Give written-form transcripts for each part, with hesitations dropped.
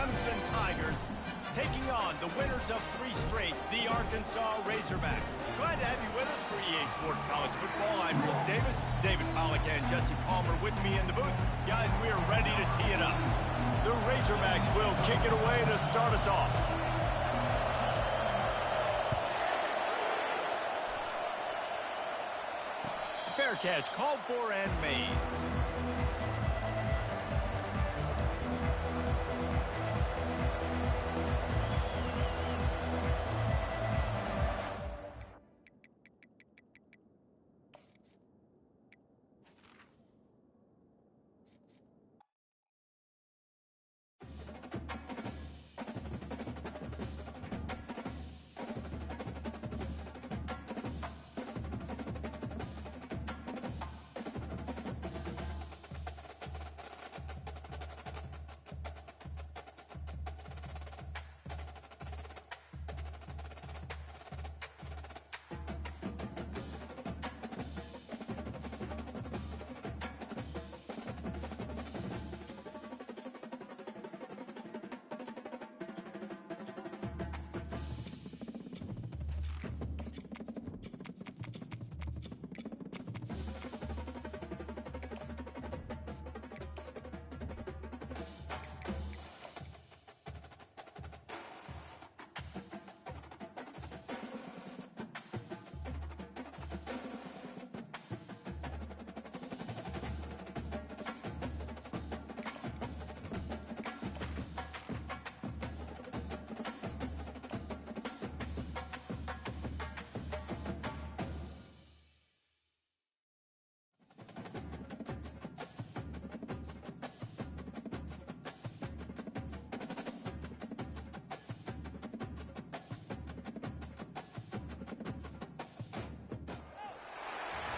Clemson Tigers taking on the winners of 3 straight, the Arkansas Razorbacks. Glad to have you with us for EA Sports College Football. I'm Reese Davis, David Pollack and Jesse Palmer with me in the booth. Guys, we are ready to tee it up. The Razorbacks will kick it away to start us off. Fair catch called for and made.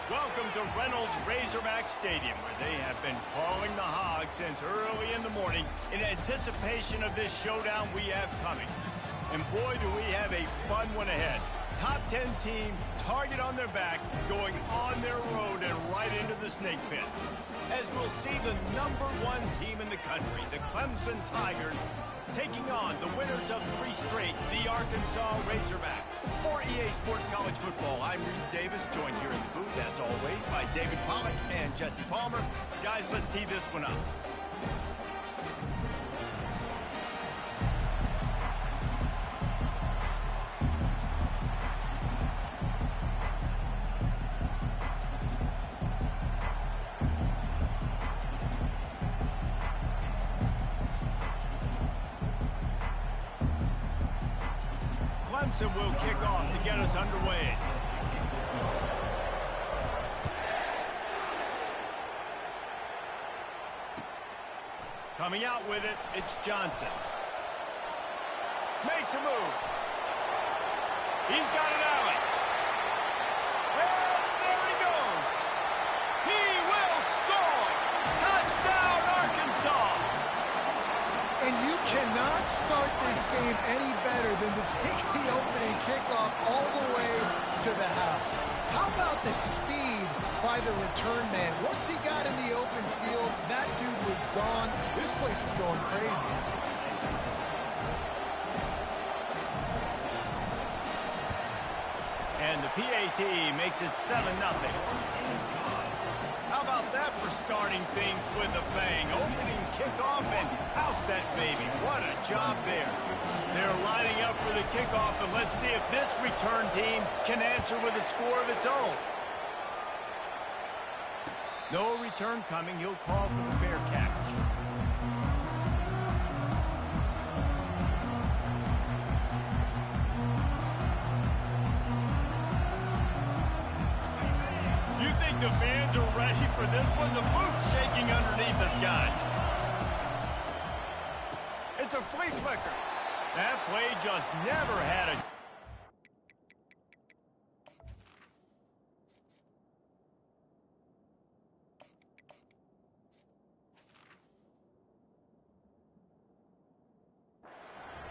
Welcome to Reynolds Razorback Stadium, where they have been calling the hog since early in the morning in anticipation of this showdown we have coming. And boy, do we have a fun one ahead. Top 10 team, target on their back, going on their road and right into the snake pit. As we'll see the #1 team in the country, the Clemson Tigers, taking on the winners of 3 straight, the Arkansas Razorbacks. For EA Sports College Football, I'm Reese Davis, joined here in the booth, as always, by David Pollack and Jesse Palmer. Guys, let's tee this one up. Clemson will kick off to get us underway. Coming out with it, it's Johnson. Makes a move. He's got an alley. And there he goes. He will score. Touchdown, Arkansas. And you cannot start this game any better than to take the opening kickoff all the way to the house. How about the speed by the return man? Once he got in the open field, that dude was gone. This place is going crazy. And the PAT makes it 7-0. How about that for starting things with a bang? Opening kickoff and house that baby. What a job there. They're lining up for the kickoff, and let's see if this return team can answer with a score of its own. No return coming. He'll call for the fair catch. You think the fans are ready for this one? The booth's shaking underneath us, guys. It's a flea flicker. That play just never had a...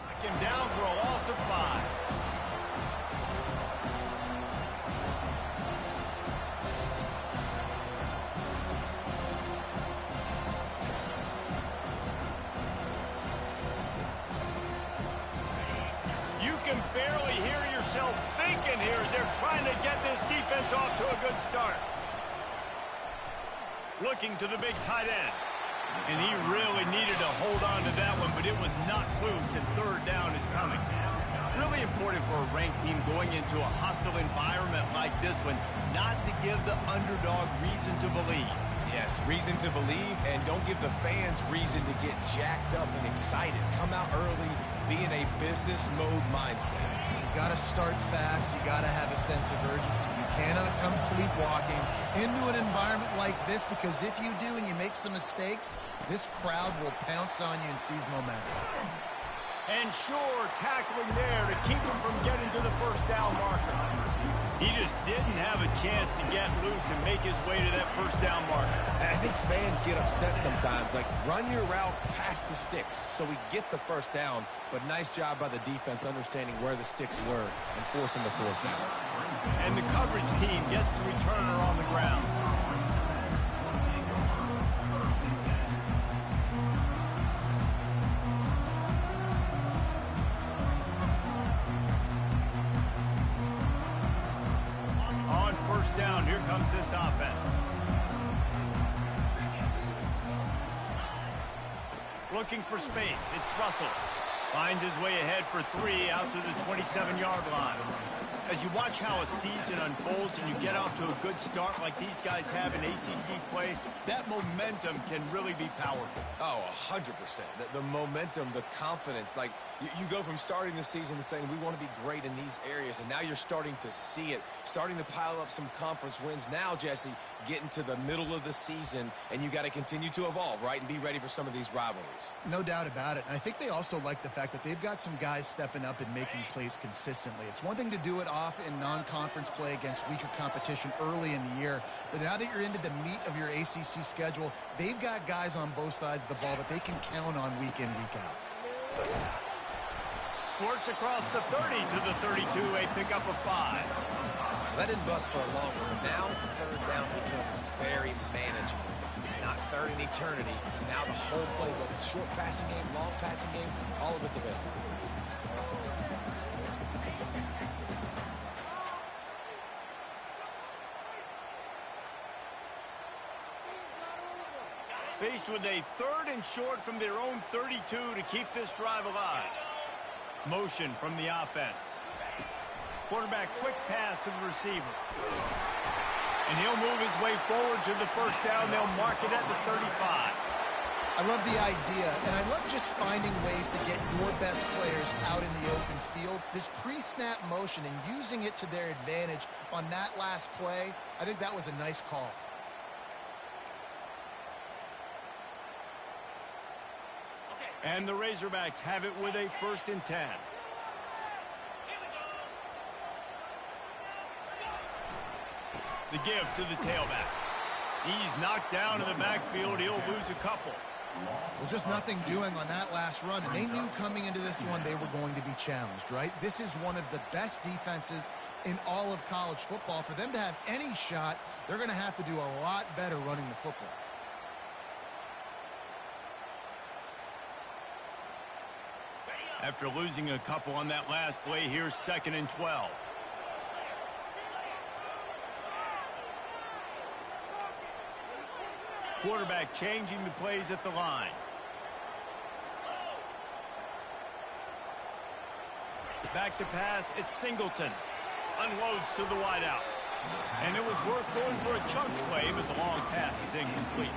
Knock him down for a loss of 5. in here as they're trying to get this defense off to a good start. Looking to the big tight end. And he really needed to hold on to that one, but it was not loose, and third down is coming. Really important for a ranked team going into a hostile environment like this one, not to give the underdog reason to believe. Yes, reason to believe, and don't give the fans reason to get jacked up and excited. Come out early, be in a business mode mindset. You got to start fast. You got to have a sense of urgency. You cannot come sleepwalking into an environment like this, because if you do and you make some mistakes, this crowd will pounce on you and seize momentum. And sure, tackling there to keep him from getting to the first down marker. He just didn't have a chance to get loose and make his way to that first down marker. I think fans get upset sometimes, like run your route past the sticks so we get the first down, but nice job by the defense understanding where the sticks were and forcing the fourth down. And the coverage team gets the returner on the ground. Down, here comes this offense. Looking for space, it's Russell. Finds his way ahead for 3 out to the 27-yard line. As you watch how a season unfolds and you get off to a good start like these guys have in ACC play, that momentum can really be powerful. Oh, 100%. The momentum, the confidence. Like, you go from starting the season and saying, we want to be great in these areas, and now you're starting to see it, starting to pile up some conference wins. Now, Jesse, getting to the middle of the season, and you got to continue to evolve, right, and be ready for some of these rivalries. No doubt about it. And I think they also like the fact that they've got some guys stepping up and making plays consistently. It's one thing to do it off in non-conference play against weaker competition early in the year, but now that you're into the meat of your ACC schedule, they've got guys on both sides of the ball that they can count on week in, week out. Squirts across the 30 to the 32, a pickup of 5. That didn't bust for a long one. Now third down becomes very manageable. It's not third in eternity. Now the whole playbook, short passing game, long passing game, all of it's available. Faced with a 3rd and short from their own 32 to keep this drive alive. Motion from the offense. Quarterback quick pass to the receiver. And he'll move his way forward to the first down. They'll mark it at the 35. I love the idea, and I love just finding ways to get your best players out in the open field. This pre-snap motion and using it to their advantage on that last play, I think that was a nice call. And the Razorbacks have it with a 1st and 10. The give to the tailback. He's knocked down in the backfield. He'll lose a couple. Well, just nothing doing on that last run, and they knew coming into this one they were going to be challenged, right? This is one of the best defenses in all of college football. For them to have any shot, they're going to have to do a lot better running the football. After losing a couple on that last play, here's 2nd and 12. Quarterback changing the plays at the line. Back to pass, it's Singleton. Unloads to the wideout. And it was worth going for a chunk play, but the long pass is incomplete.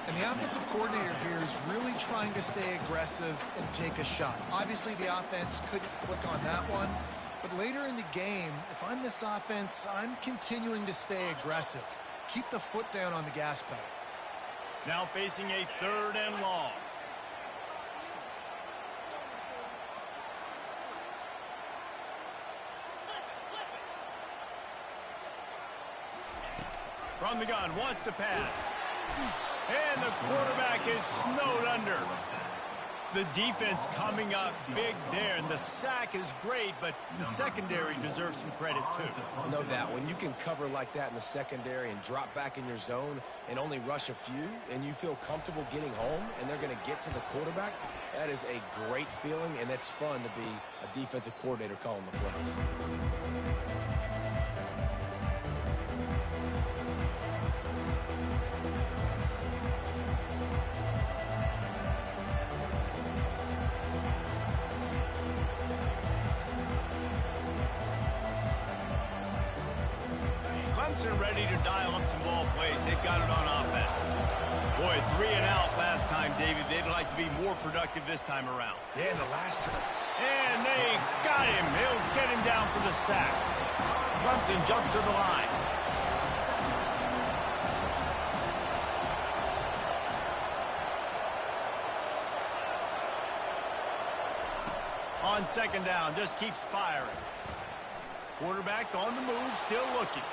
And the offensive coordinator here is really trying to stay aggressive and take a shot. Obviously, the offense couldn't click on that one. But later in the game, if I'm this offense, I'm continuing to stay aggressive. Keep the foot down on the gas pedal. Now facing a 3rd and long. From the gun, wants to pass. And the quarterback is snowed under. The defense coming up big there, and the sack is great, but the secondary deserves some credit too. No doubt. When you can cover like that in the secondary and drop back in your zone and only rush a few, and you feel comfortable getting home, and they're going to get to the quarterback, That is a great feeling, and it's fun to be a defensive coordinator calling the plays. Clemson ready to dial up some ball plays. They've got it on offense. Boy, 3 and out last time, David. They'd like to be more productive this time around. Yeah, in the last drive. And they got him. He'll get him down for the sack. Clemson jumps to the line. On second down, just keeps firing. Quarterback on the move, still looking.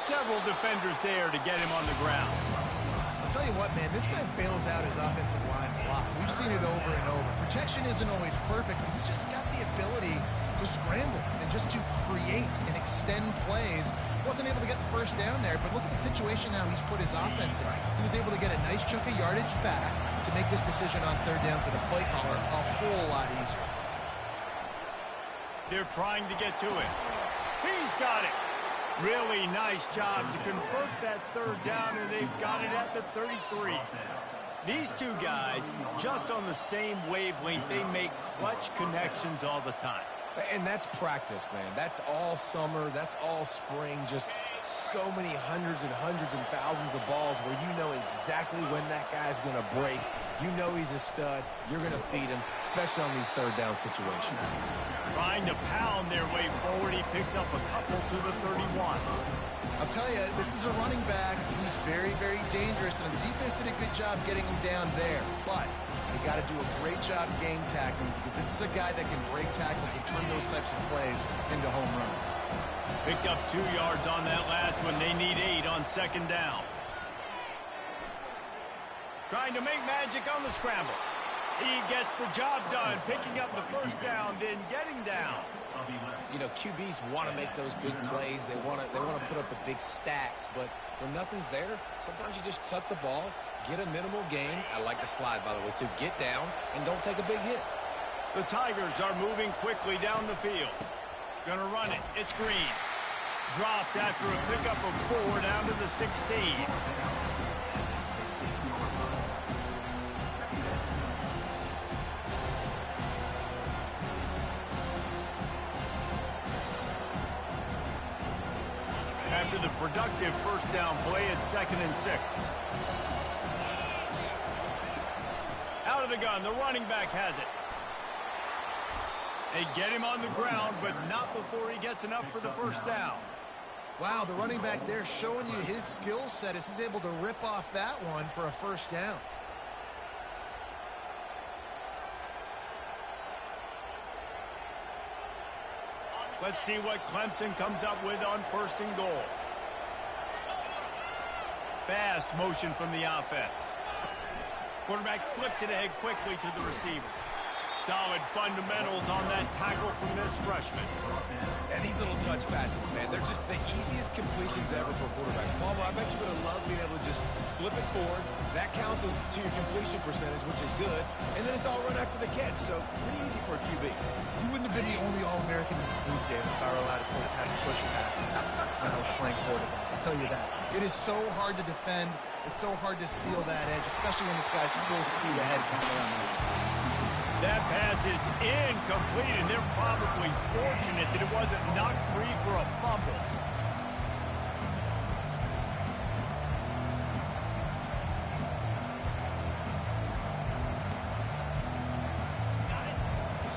Several defenders there to get him on the ground. I'll tell you what, man, this guy bails out his offensive line a lot. We've seen it over and over. Protection isn't always perfect, but he's just got the ability to scramble and just to create and extend plays. Wasn't able to get the first down there, but look at the situation now he's put his offense in. He was able to get a nice chunk of yardage back to make this decision on third down for the play caller a whole lot easier. They're trying to get to it. He's got it. Really nice job to convert that third down, and they've got it at the 33. These two guys, just on the same wavelength, they make clutch connections all the time. And that's practice, man. That's all summer. That's all spring. Just so many hundreds and thousands of balls where you know exactly when that guy's going to break. You know he's a stud. You're going to feed him, especially on these third down situations. Trying to pound their way forward. He picks up a couple to the 31. I'll tell you, this is a running back who's very, very dangerous, and the defense did a good job getting him down there. But they got to do a great job game tackling, because this is a guy that can break tackles and turn those types of plays into home runs. Picked up 2 yards on that last one. They need 8 on second down. Trying to make magic on the scramble. He gets the job done, picking up the first down, then getting down. You know, QBs want to make those big plays. They want to put up the big stats, but when nothing's there, sometimes you just tuck the ball, get a minimal gain. I like the slide, by the way, too. Get down and don't take a big hit. The Tigers are moving quickly down the field. Gonna run it. It's Green. Dropped after a pickup of 4 down to the 16. After the productive first down play, it's 2nd and 6. Out of the gun, the running back has it. They get him on the ground, but not before he gets enough for the first down. Wow, the running back there showing you his skill set as he's able to rip off that one for a first down. Let's see what Clemson comes up with on 1st and goal. Fast motion from the offense. Quarterback flips it ahead quickly to the receiver. Solid fundamentals on that tackle from this freshman. And these little touch passes, man, they're just the easiest completions ever for quarterbacks. Palmer, I bet you would have loved being able to just flip it forward. That counts as to your completion percentage, which is good. And then it's all run after the catch, so pretty easy for a QB. You wouldn't have been the only All-American in this booth game if I were allowed to have push passes when I was playing quarterback. I'll tell you that. It is so hard to defend. It's so hard to seal that edge, especially when this guy's full speed ahead coming around the outside. That pass is incomplete, and they're probably fortunate that it wasn't knocked free for a fumble.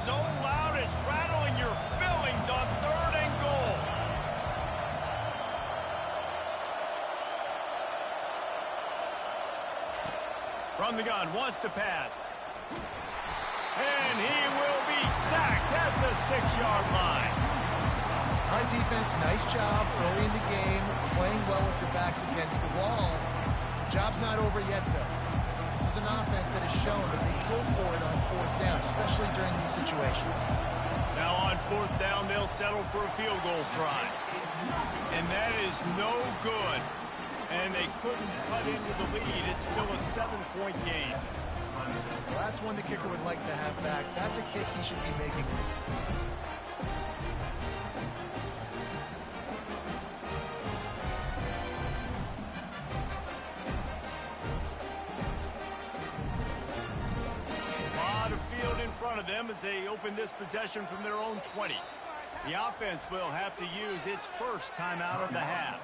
So loud it's rattling your fillings on 3rd and goal. From the gun, wants to pass. And he will be sacked at the 6-yard line. All right, defense, nice job early in the game, playing well with your backs against the wall. The job's not over yet, though. This is an offense that has shown that they go for it on 4th down, especially during these situations. Now on 4th down, they'll settle for a field goal try. And that is no good. And they couldn't cut into the lead. It's still a 7-point game. Well, that's one the kicker would like to have back. That's a kick he should be making in his sleep. Front of them as they open this possession from their own 20. The offense will have to use its first timeout of the half.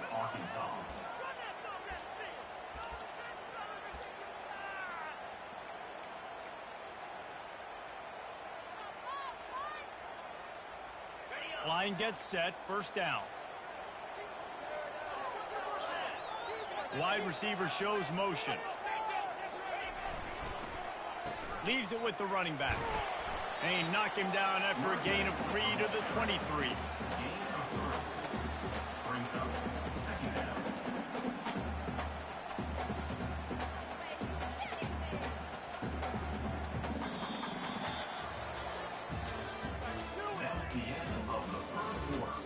Line gets set, first down. Wide receiver shows motion. Leaves it with the running back. They knock him down after a gain of 3 to the 23. That's the end of the first quarter.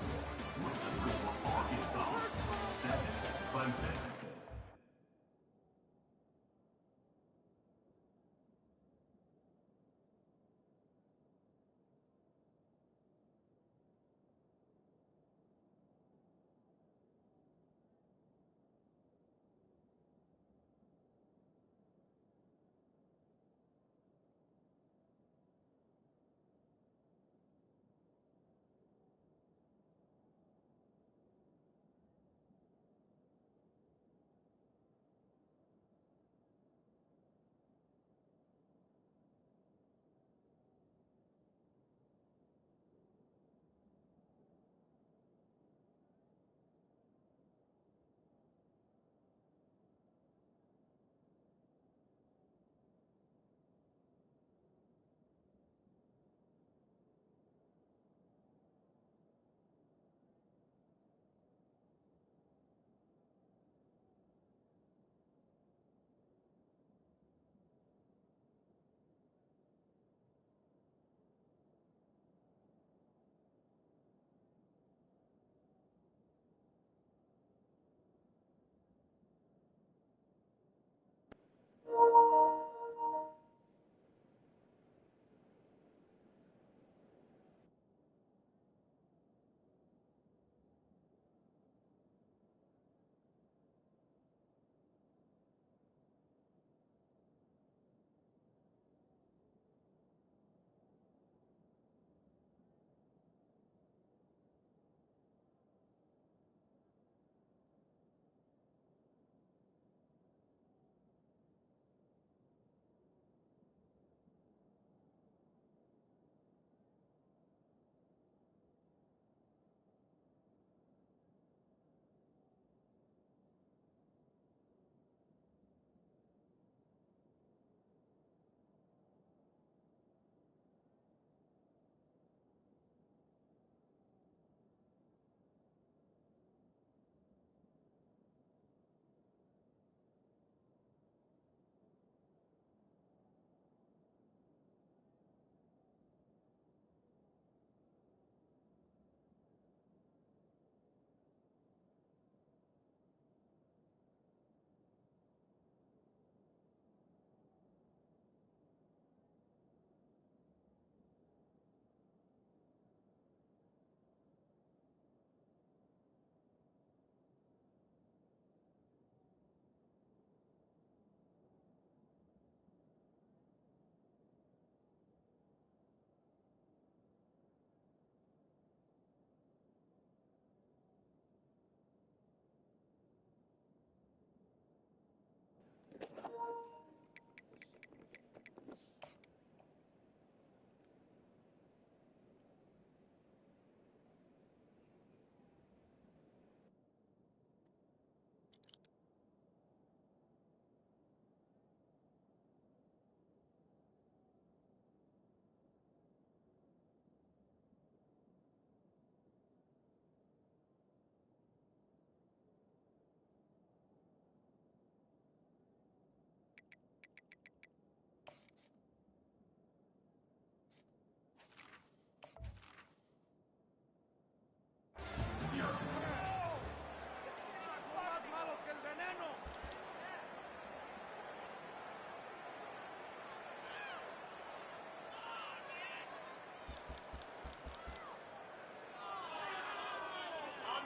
With the score for Arkansas, 7, Clemson.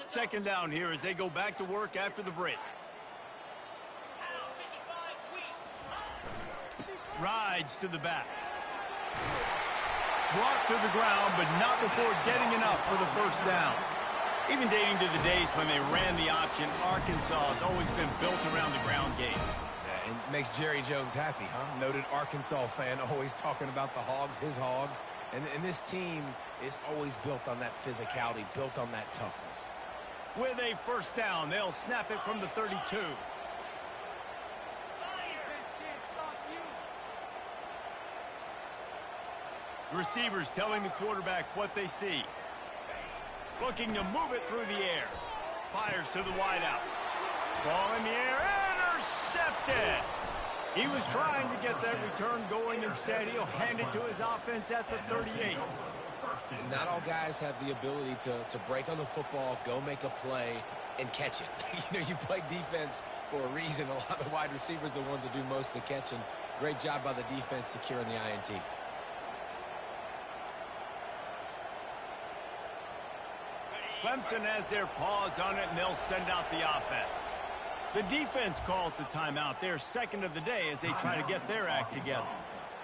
Second down here as they go back to work after the break. Rides to the back. Brought to the ground, but not before getting enough for the first down. Even dating to the days when they ran the option, Arkansas has always been built around the ground game. Yeah, and makes Jerry Jones happy, huh? Noted Arkansas fan, always talking about the Hogs, his Hogs. And this team is always built on that physicality, built on that toughness. With a first down, they'll snap it from the 32. Receivers telling the quarterback what they see. Looking to move it through the air. Fires to the wideout. Ball in the air. Intercepted. He was trying to get that return going. Instead, he'll hand it to his offense at the 38. And not all guys have the ability to break on the football, go make a play, and catch it. You know, you play defense for a reason. A lot of the wide receivers are the ones that do most of the catching. Great job by the defense securing the INT. Clemson has their paws on it, and they'll send out the offense. The defense calls the timeout. They're second of the day as they try to get their act together.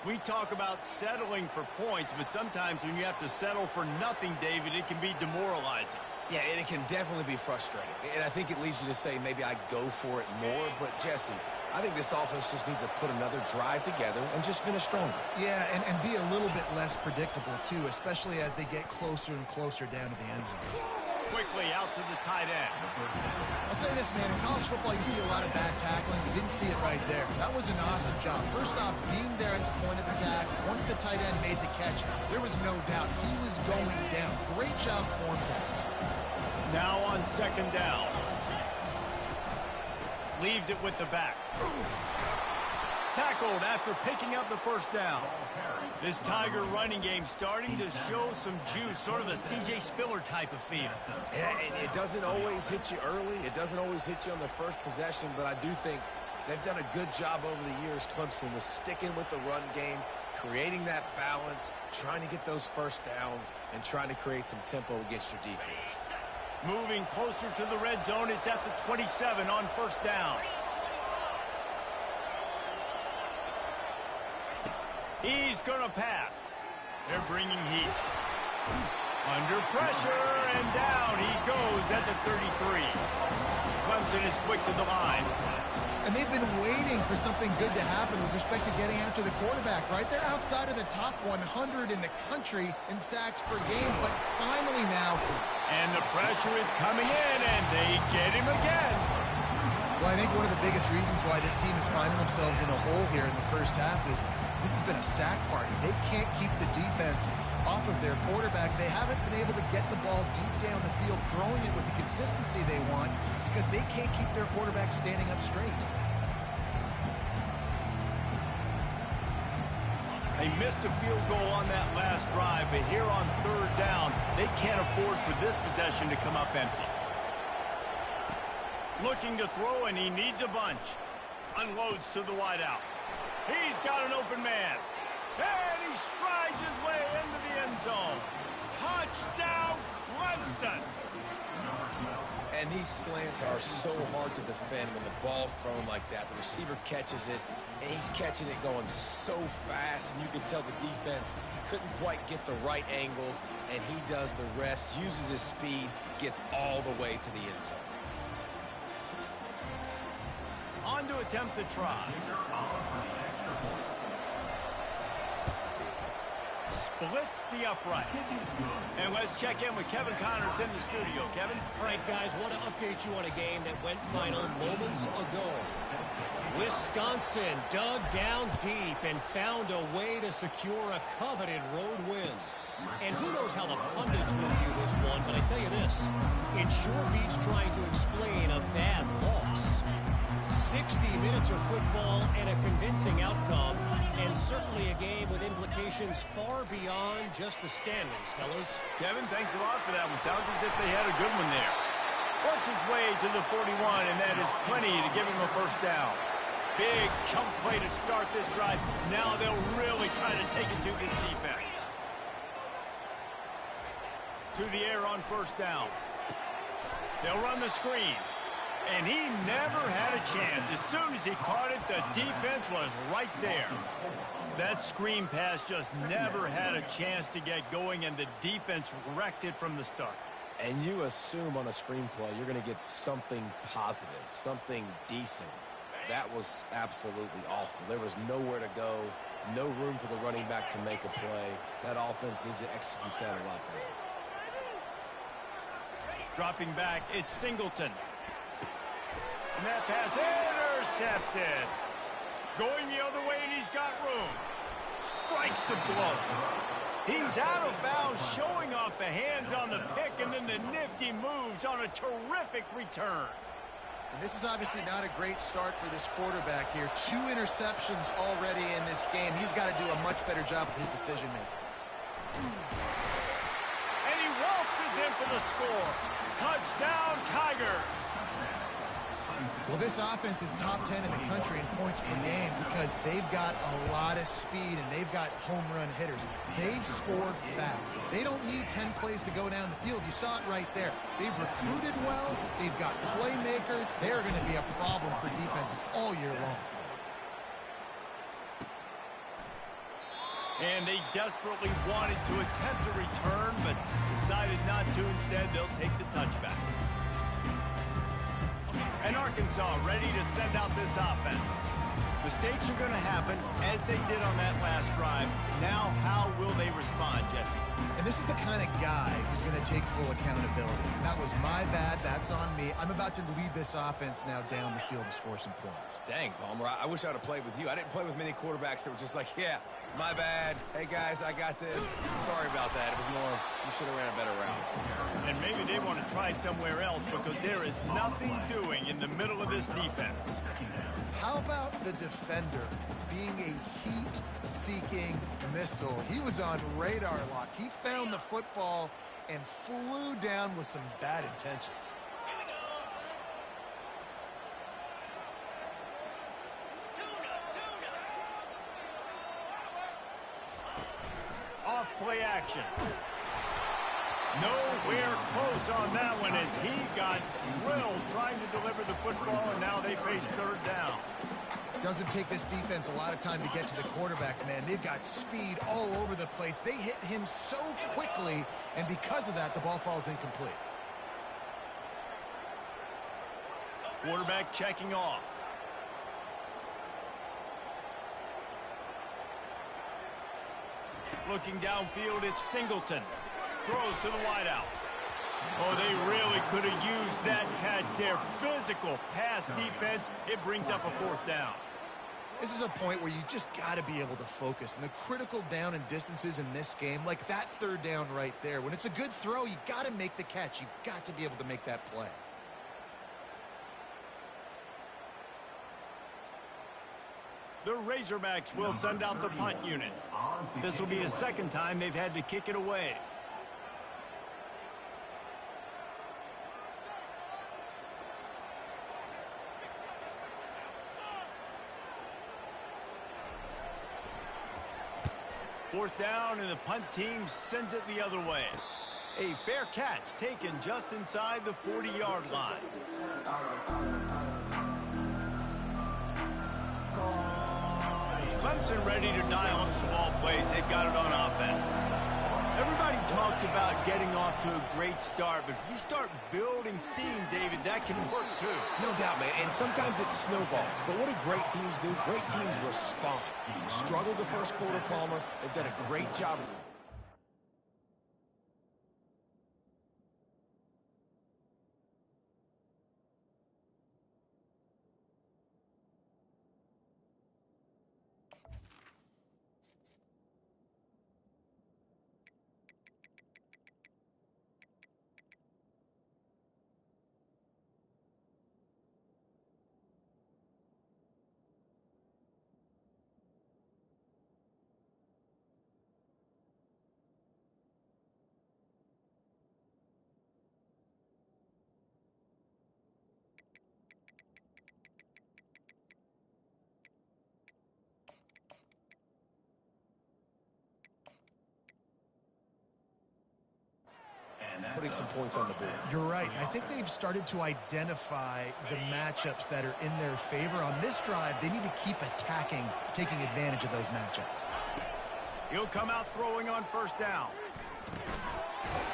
We talk about settling for points, but sometimes when you have to settle for nothing, David, it can be demoralizing. Yeah, and it can definitely be frustrating. And I think it leads you to say maybe I go for it more. But, Jesse, I think this offense just needs to put another drive together and just finish stronger. Yeah, and be a little bit less predictable, too, especially as they get closer and closer down to the end zone. Quickly out to the tight end. I'll say this, man. In college football, you see a lot of bad tackling. You didn't see it right there. That was an awesome job. First off, being there at the point of attack. Once the tight end made the catch, there was no doubt he was going down. Great job form tackle. Now on second down. Leaves it with the back. Tackled after picking up the first down. This Tiger running game starting to show some juice, sort of a C.J. Spiller type of feel. Yeah, it doesn't always hit you early. It doesn't always hit you on the first possession, but I do think they've done a good job over the years, Clemson, with sticking with the run game, creating that balance, trying to get those first downs, and trying to create some tempo against your defense. Moving closer to the red zone, it's at the 27 on first down. He's going to pass. They're bringing heat. Under pressure, and down he goes at the 33. Clemson is quick to the line. And they've been waiting for something good to happen with respect to getting after the quarterback, right? They're outside of the top 100 in the country in sacks per game, but finally now. And the pressure is coming in, and they get him again. Well, I think one of the biggest reasons why this team is finding themselves in a hole here in the first half is this has been a sack party. They can't keep the defense off of their quarterback. They haven't been able to get the ball deep down the field, throwing it with the consistency they want because they can't keep their quarterback standing up straight. They missed a field goal on that last drive, but here on third down, they can't afford for this possession to come up empty. Looking to throw, and he needs a bunch. Unloads to the wideout. He's got an open man. And he strides his way into the end zone. Touchdown, Clemson! And these slants are so hard to defend when the ball's thrown like that. The receiver catches it, and he's catching it going so fast, and you can tell the defense couldn't quite get the right angles, and he does the rest, uses his speed, gets all the way to the end zone. On to attempt the try. Splits the uprights. And let's check in with Kevin Connors in the studio. Kevin? All right, guys, want to update you on a game that went final moments ago. Wisconsin dug down deep and found a way to secure a coveted road win. And who knows how the pundits will view this one, but I tell you this, it sure beats trying to explain a bad loss. 60 minutes of football and a convincing outcome, and certainly a game with implications far beyond just the standings, fellas. Kevin, thanks a lot for that one. Sounds as if they had a good one there. Works his way to the 41, and that is plenty to give him a first down. Big chunk play to start this drive. Now they'll really try to take it to this defense. To the air on first down. They'll run the screen. And he never had a chance. As soon as he caught it, the defense was right there. That screen pass just never had a chance to get going, and the defense wrecked it from the start. And you assume on a screenplay you're going to get something positive, something decent. That was absolutely awful. There was nowhere to go, no room for the running back to make a play. That offense needs to execute that a lot better. Dropping back, it's Singleton. And that pass intercepted. Going the other way, and he's got room. Strikes the blow. He's out of bounds, showing off the hands on the pick, and then the nifty moves on a terrific return. And this is obviously not a great start for this quarterback here. 2 interceptions already in this game. He's got to do a much better job with his decision-making. And he waltzes in for the score. Touchdown, Tigers. Well, this offense is top 10 in the country in points per game because they've got a lot of speed and they've got home run hitters. They score fast. They don't need 10 plays to go down the field. You saw it right there. They've recruited well. They've got playmakers. They're going to be a problem for defenses all year long. And they desperately wanted to attempt a return, but decided not to. Instead, they'll take the touchback. And Arkansas ready to send out this offense. Mistakes are going to happen, as they did on that last drive. Now, how will they respond, Jesse? And this is the kind of guy who's going to take full accountability. That was my bad. That's on me. I'm about to lead this offense now down the field to score some points. Dang, Palmer, I wish I would have played with you. I didn't play with many quarterbacks that were just like, yeah, my bad. Hey, guys, I got this. Sorry about that. It was more, you should have ran a better route. And maybe they want to try somewhere else because there is nothing doing in the middle of this defense. How about the defender being a heat-seeking missile? He was on radar lock. He found the football and flew down with some bad intentions. Off play action. Nowhere close on that one as he got drilled trying to deliver the football, and now they face third down. Doesn't take this defense a lot of time to get to the quarterback, man. They've got speed all over the place. They hit him so quickly, and because of that, the ball falls incomplete. Quarterback checking off. Looking downfield, it's Singleton. Throws to the wideout. Oh, they really could have used that catch there. Physical pass defense. It brings up a fourth down. This is a point where you just got to be able to focus. And the critical down and distances in this game, like that third down right there, when it's a good throw, you got to make the catch. You've got to be able to make that play. The Razorbacks will send out the punt unit. This will be the second time they've had to kick it away. Fourth down, and the punt team sends it the other way. A fair catch taken just inside the 40-yard line. Clemson ready to dial up some ball plays. They've got it on offense. Everybody talks about getting off to a great start, but if you start building steam, David, that can work too. No doubt, man, and sometimes it snowballs. But what do great teams do? Great teams respond. Struggled the first quarter, Palmer. They've done a great job. putting some points on the board. You're right. I think they've started to identify the matchups that are in their favor. On this drive, they need to keep attacking, taking advantage of those matchups. He'll come out throwing on first down.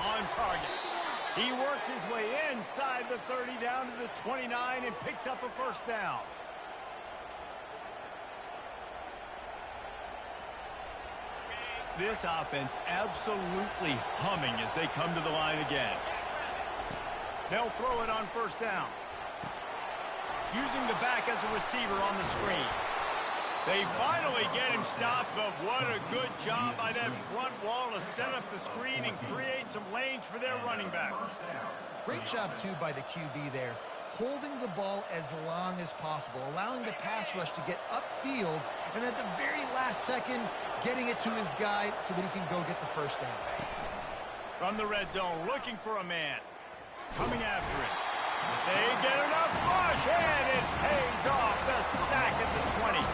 On target. He works his way inside the 30 down to the 29 and picks up a first down. This offense absolutely humming as they come to the line again. They'll throw it on first down. Using the back as a receiver on the screen. They finally get him stopped, but what a good job by that front wall to set up the screen and create some lanes for their running back. Great job, too, by the QB there, holding the ball as long as possible, allowing the pass rush to get upfield, and at the very last second, getting it to his guy so that he can go get the first down. From the red zone, looking for a man. Coming after it. They get enough rush, and it pays off. The sack at the 20.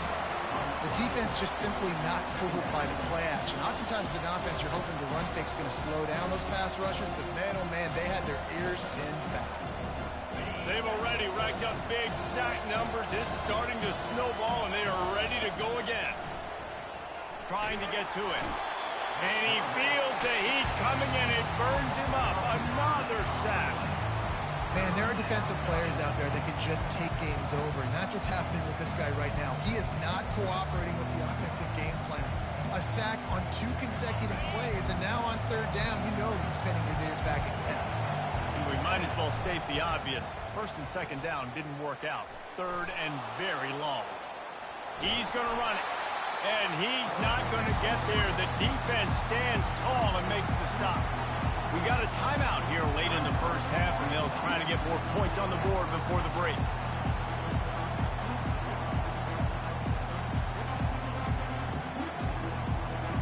The defense just simply not fooled by the play action. Oftentimes, as an offense, you're hoping the run fake's going to slow down those pass rushers, but man, oh man, they had their ears pinned back. They've already racked up big sack numbers. It's starting to snowball, and they are ready to go again. Trying to get to it. And he feels the heat coming, and it burns him up. Another sack. Man, there are defensive players out there that can just take games over, and that's what's happening with this guy right now. He is not cooperating with the offensive game plan. A sack on 2 consecutive plays, and now on third down, you know he's pinning his ears back again. We might as well state the obvious. First and second down didn't work out. Third and very long. He's going to run it, and he's not going to get there. The defense stands tall and makes the stop. We got a timeout here late in the first half, and they'll try to get more points on the board before the break.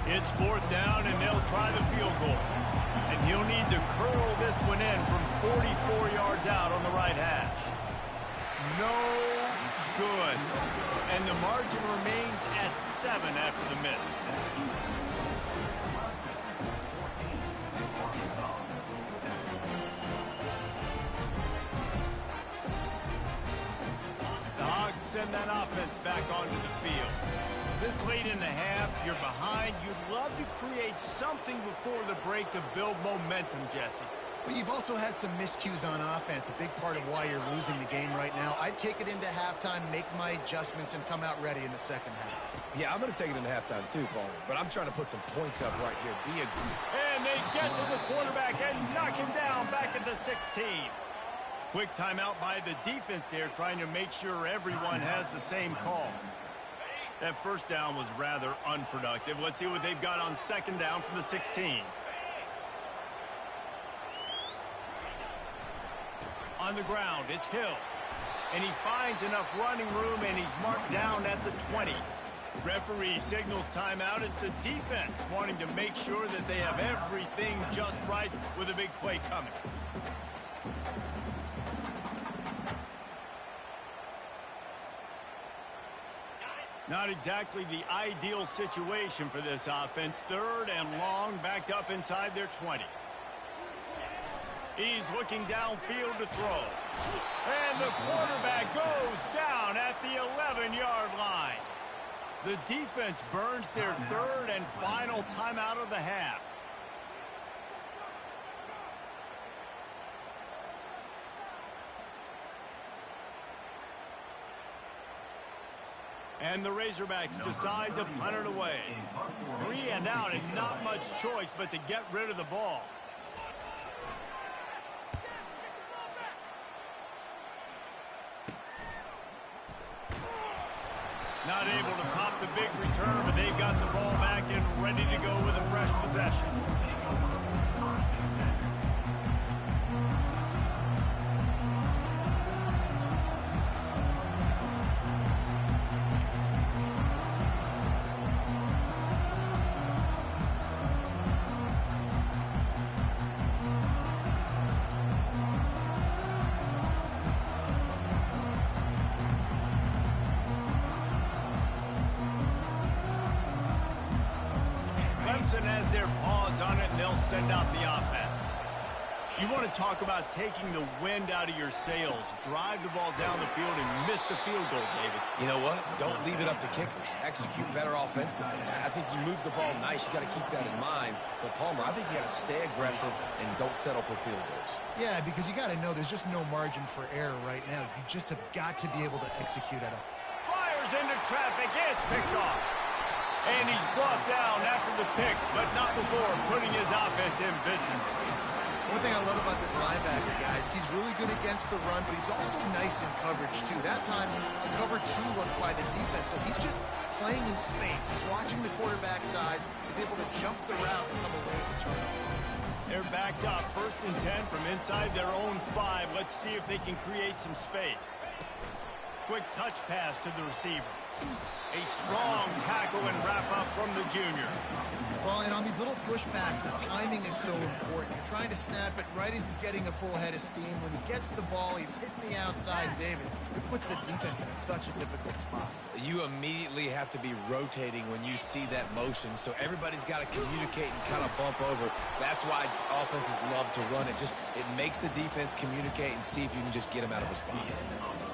It's fourth down, and they'll try the field goal. And he'll need to curl this one in from 44 yards out on the right hash. No good. And the margin remains at 7 after the miss. Send that offense back onto the field. This late in the half, you're behind. You'd love to create something before the break to build momentum, Jesse. But you've also had some miscues on offense, a big part of why you're losing the game right now. I'd take it into halftime, make my adjustments, and come out ready in the second half. Yeah, I'm going to take it into halftime too, Paul. But I'm trying to put some points up right here. And they get to the quarterback and knock him down back at the 16. Quick timeout by the defense there, trying to make sure everyone has the same call. That first down was rather unproductive. Let's see what they've got on second down from the 16. On the ground, it's Hill. And he finds enough running room, and he's marked down at the 20. Referee signals timeout as the defense wanting to make sure that they have everything just right with a big play coming. Not exactly the ideal situation for this offense. Third and long, backed up inside their 20. He's looking downfield to throw. And the quarterback goes down at the 11-yard line. The defense burns their third and final timeout of the half. And the Razorbacks decide to punt it away. 3 and out, and not much choice but to get rid of the ball. Not able to pop the big return, but they've got the ball back and ready to go with a fresh possession. Clemson has their paws on it, and they'll send out the offense. You want to talk about taking the wind out of your sails. Drive the ball down the field and miss the field goal, David. You know what? Don't leave it up to kickers. Execute better offensively. I think you move the ball nice. You got to keep that in mind. But, Palmer, I think you got to stay aggressive and don't settle for field goals. Yeah, because you got to know there's just no margin for error right now. You just have got to be able to execute at all. Fires into traffic. It's picked off. And he's brought down after the pick, but not before putting his offense in business. One thing I love about this linebacker, guys, he's really good against the run, but he's also nice in coverage, too. That time, a cover 2 look by the defense, so he's just playing in space. He's watching the quarterback's eyes. He's able to jump the route and come away with the turnover. They're backed up, 1st and 10 from inside their own 5. Let's see if they can create some space. Quick touch pass to the receiver. A strong tackle and wrap-up from the junior. Well, and on these little push passes, timing is so important. You're trying to snap it right as he's getting a full head of steam. When he gets the ball, he's hitting the outside, David. It puts the defense in such a difficult spot. You immediately have to be rotating when you see that motion, so everybody's got to communicate and kind of bump over. That's why offenses love to run it. It makes the defense communicate and see if you can just get them out of a spot.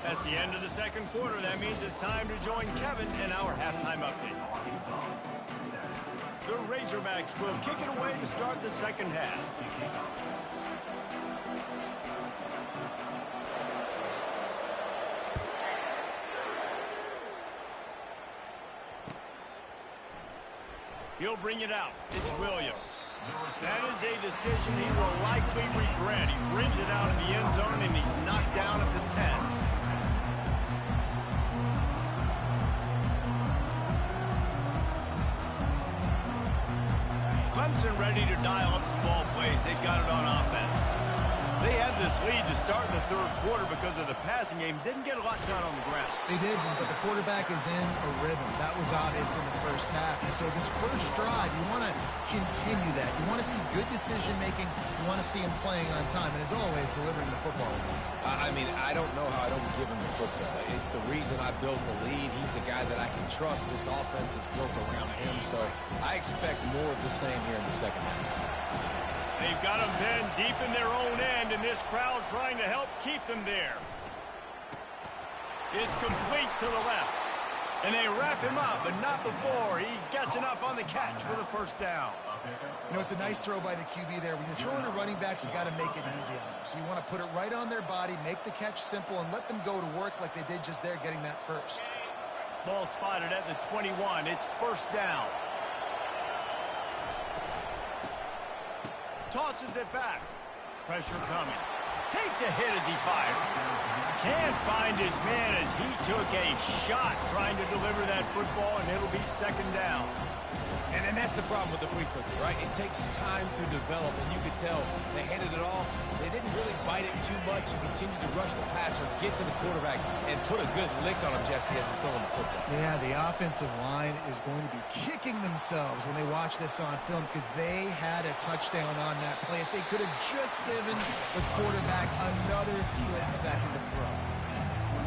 That's the end of the second quarter. That means it's time to join Kevin in our halftime update. The Razorbacks will kick it away to start the second half. He'll bring it out. It's Williams. That is a decision he will likely regret. He brings it out of the end zone, and he's knocked down at the 10. Clemson ready to dial up some ball plays. They've got it on offense. They had this lead to start the third quarter because of the passing game. Didn't get a lot done on the ground. They did, but the quarterback is in a rhythm. That was obvious in the first half. And so this first drive, you want to continue that. You want to see good decision-making. You want to see him playing on time. And as always, delivering the football. I mean, I don't know how I don't give him the football. It's the reason I built the lead. He's the guy that I can trust. This offense is built around him. So I expect more of the same here in the second half. They've got them then deep in their own end, and this crowd trying to help keep them there. It's complete to the left. And they wrap him up, but not before he gets enough on the catch for the first down. You know, it's a nice throw by the QB there. When you're throwing to running backs, you got to make it easy on them. So you want to put it right on their body, make the catch simple, and let them go to work like they did just there, getting that first. Ball spotted at the 21. It's first down. Tosses it back. Pressure coming. Takes a hit as he fires. Can't find his man as he took a shot trying to deliver that football, and it'll be second down. And that's the problem with the free football, right? It takes time to develop, and you could tell they handed it off. They didn't really bite it too much and continue to rush the passer, get to the quarterback, and put a good lick on him, Jesse, as he's throwing the football. Yeah, the offensive line is going to be kicking themselves when they watch this on film because they had a touchdown on that play. If they could have just given the quarterback another split second to throw.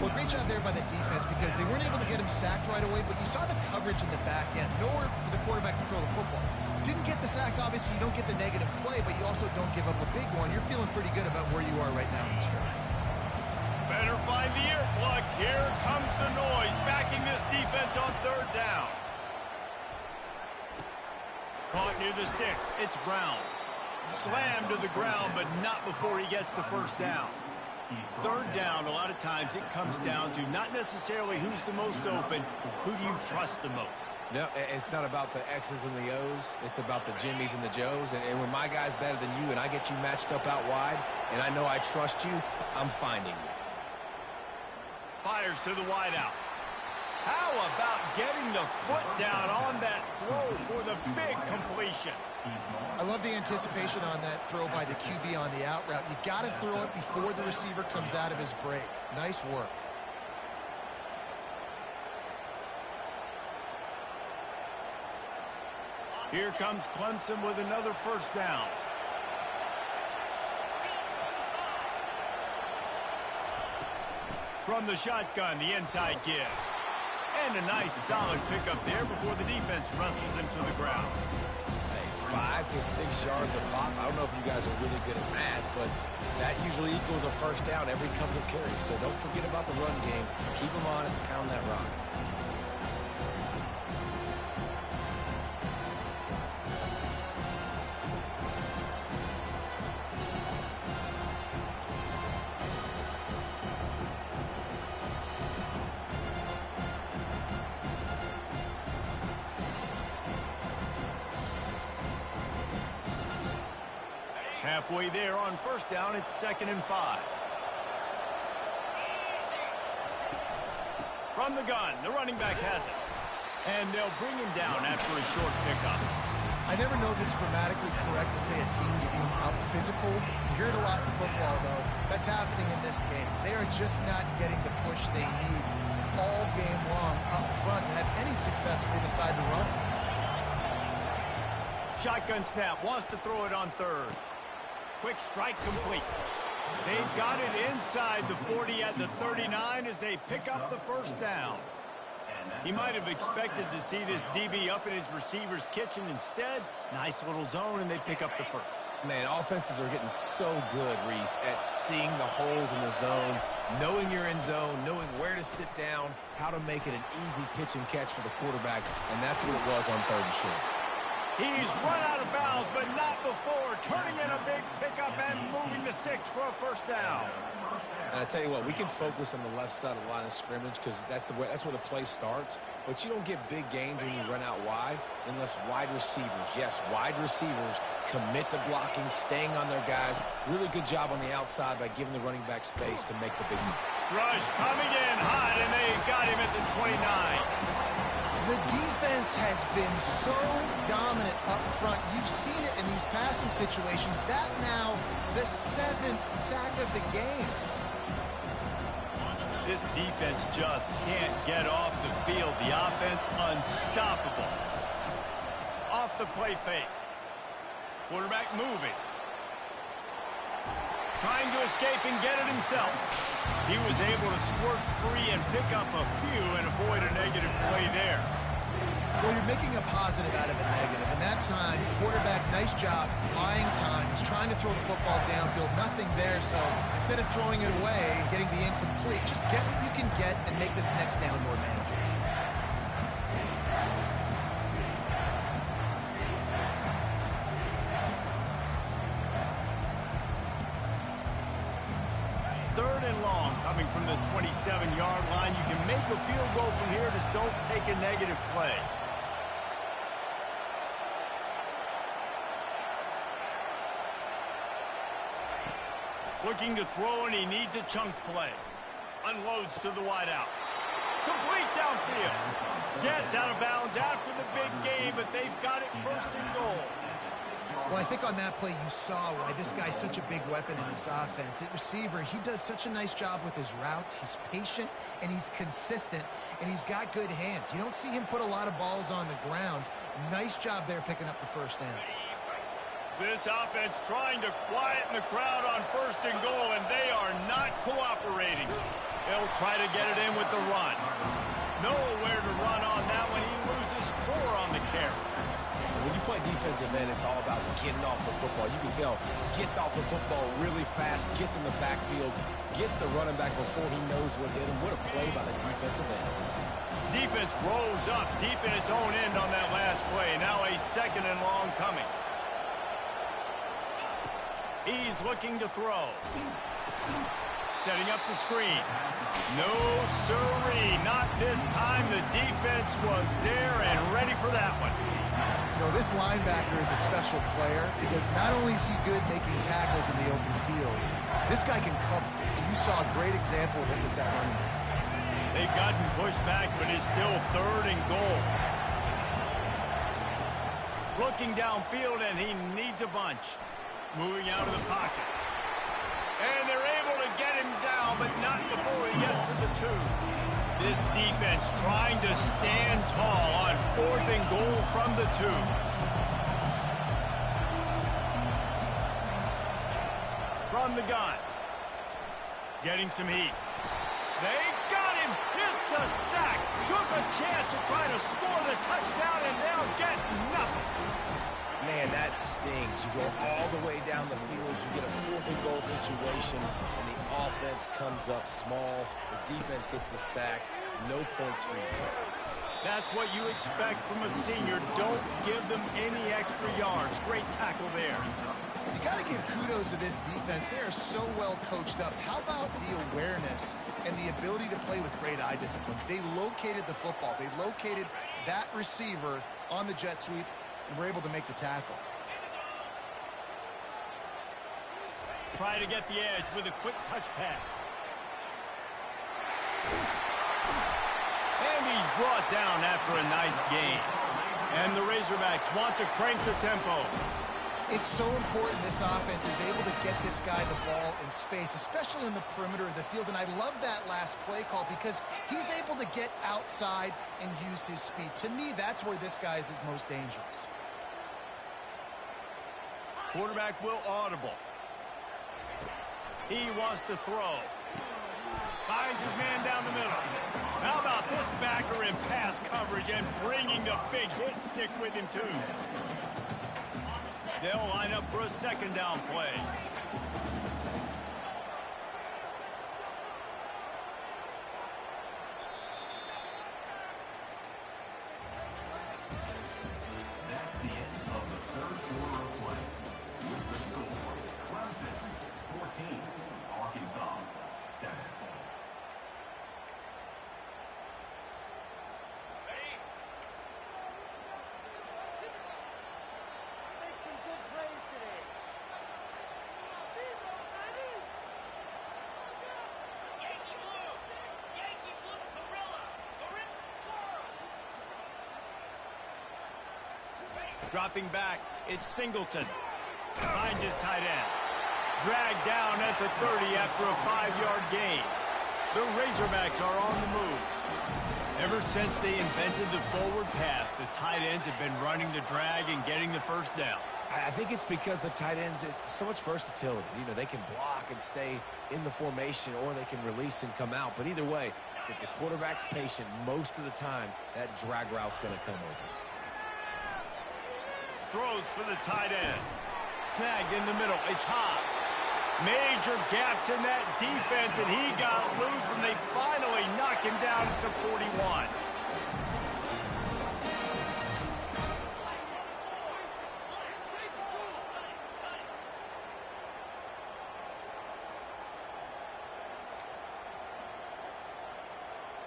Well, great job there by the defense because they weren't able to get him sacked right away, but you saw the coverage in the back end. Nowhere for the quarterback to throw the football. Didn't get the sack, obviously. You don't get the negative play, but you also don't give up a big one. You're feeling pretty good about where you are right now in this game. Better find the earplugs. Here comes the noise, backing this defense on third down. Caught near the sticks. It's Brown. Slammed to the ground, but not before he gets the first down. Third down, a lot of times it comes down to not necessarily who's the most open, who do you trust the most? No, it's not about the X's and the O's. It's about the Jimmies and the Joes. And when my guy's better than you and I get you matched up out wide and I know I trust you, I'm finding you. Fires to the wideout. How about getting the foot down on that throw for the big completion? I love the anticipation on that throw by the QB on the out route. You got to throw it before the receiver comes out of his break. Nice work. Here comes Clemson with another first down. From the shotgun, the inside give. And a nice solid pickup there before the defense wrestles him to the ground. 5 to 6 yards a pop. I don't know if you guys are really good at math, but that usually equals a first down every couple of carries. So don't forget about the run game. Keep them honest, pound that rock. Halfway there on first down, it's 2nd and 5. From the gun, the running back has it. And they'll bring him down after a short pickup. I never know if it's grammatically correct to say a team's being out-physical. You hear it a lot in football, though. That's happening in this game. They are just not getting the push they need all game long up front to have any success when they decide to run. Shotgun snap, wants to throw it on 3rd. Quick strike complete. They've got it inside the 40 at the 39 as they pick up the first down. He might have expected to see this DB up in his receiver's kitchen. Instead, nice little zone, and they pick up the first. Man, offenses are getting so good, Reese, at seeing the holes in the zone, knowing you're in zone, knowing where to sit down, how to make it an easy pitch and catch for the quarterback, and that's what it was on 3rd and short. He's run out of bounds, but not before turning in a big pickup and moving the sticks for a first down. And I tell you what, we can focus on the left side of the line of scrimmage because that's where the play starts. But you don't get big gains when you run out wide unless wide receivers, yes, wide receivers commit to blocking, staying on their guys. Really good job on the outside by giving the running back space to make the big move. Rush coming in hot, and they've got him at the 29. The defense has been so dominant up front. You've seen it in these passing situations. That now the 7th sack of the game. This defense just can't get off the field. The offense unstoppable. Off the play fake. Quarterback moving. Trying to escape and get it himself. He was able to squirt free and pick up a few and avoid a negative play there. Well, you're making a positive out of a negative. And that time, quarterback, nice job, buying time. He's trying to throw the football downfield. Nothing there, so instead of throwing it away and getting the incomplete, just get what you can get and make this next down more manageable. Coming from the 27-yard line. You can make a field goal from here. Just don't take a negative play. Looking to throw, and he needs a chunk play. Unloads to the wideout. Complete downfield. Gets out of bounds after the big gain, but they've got it 1st and goal. Well, I think on that play you saw why this guy's such a big weapon in this offense. At receiver, he does such a nice job with his routes. He's patient, and he's consistent, and he's got good hands. You don't see him put a lot of balls on the ground. Nice job there picking up the first down. This offense trying to quieten the crowd on 1st and goal, and they are not cooperating. They'll try to get it in with the run. Nowhere to run on that one. He loses 4 on the carry. When you play defensive end, it's all about getting off the football. You can tell, gets off the football really fast, gets in the backfield, gets the running back before he knows what hit him. What a play by the defensive end. Defense rolls up deep in its own end on that last play. Now a 2nd and long coming. He's looking to throw. Setting up the screen. No sirree, not this time. The defense was there and ready for that one. You know, this linebacker is a special player because not only is he good making tackles in the open field, this guy can cover. And you saw a great example of it with that running back. They've gotten pushed back, but it's still 3rd and goal. Looking downfield, and he needs a bunch. Moving out of the pocket. And they're able to get him down, but not before he gets to the 2. This defense trying to stand tall on 4th and goal from the 2. From the gun. Getting some heat. They got him. It's a sack. Took a chance to try to score the touchdown, and they'll get nothing. Man, that stings. You go all the way down the field, you get a 4th and goal situation, and the offense comes up small. The defense gets the sack. No points for you. That's what you expect from a senior. Don't give them any extra yards. Great tackle there. You got to give kudos to this defense. They are so well coached up. How about the awareness and the ability to play with great eye discipline? They located the football. They located that receiver on the jet sweep and were able to make the tackle. Try to get the edge with a quick touch pass. And he's brought down after a nice gain. And the Razorbacks want to crank the tempo. It's so important this offense is able to get this guy the ball in space, especially in the perimeter of the field. And I love that last play call because he's able to get outside and use his speed. To me, that's where this guy is his most dangerous. Quarterback will audible. He wants to throw. Finds his man down the middle. How about this backer in pass coverage and bringing the big hit stick with him, too. They'll line up for a 2nd down play. That's the end of the 3rd quarter of play. With the score, Clemson 14, Arkansas 7. Dropping back, it's Singleton. Finds his tight end. Dragged down at the 30 after a 5-yard gain. The Razorbacks are on the move. Ever since they invented the forward pass, the tight ends have been running the drag and getting the 1st down. I think it's because the tight ends is so much versatility. You know, they can block and stay in the formation, or they can release and come out. But either way, if the quarterback's patient, most of the time, that drag route's going to come open. Throws for the tight end. Snagged in the middle. It's Haas. Major gaps in that defense, and he got loose, and they finally knock him down at the 41.